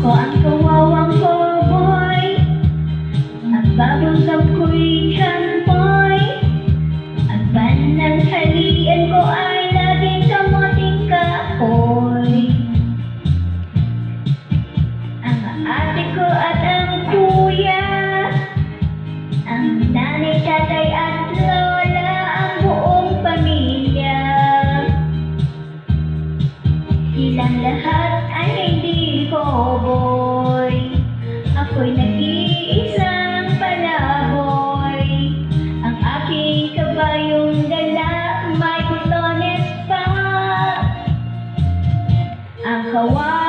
Ko ang kawawang cowboy, at babagam ko'y champoy. Ang banang halian ko ay laging kamuting kahoy. Ang ate ko at ang kuya, ang nanay, tatay at lola, ang buong pamilya. Silang lahat ay hindi cowboy. Ako'y nag-iisang palaboy. Ang aking kabayong dala may butones pa. Ang kawawa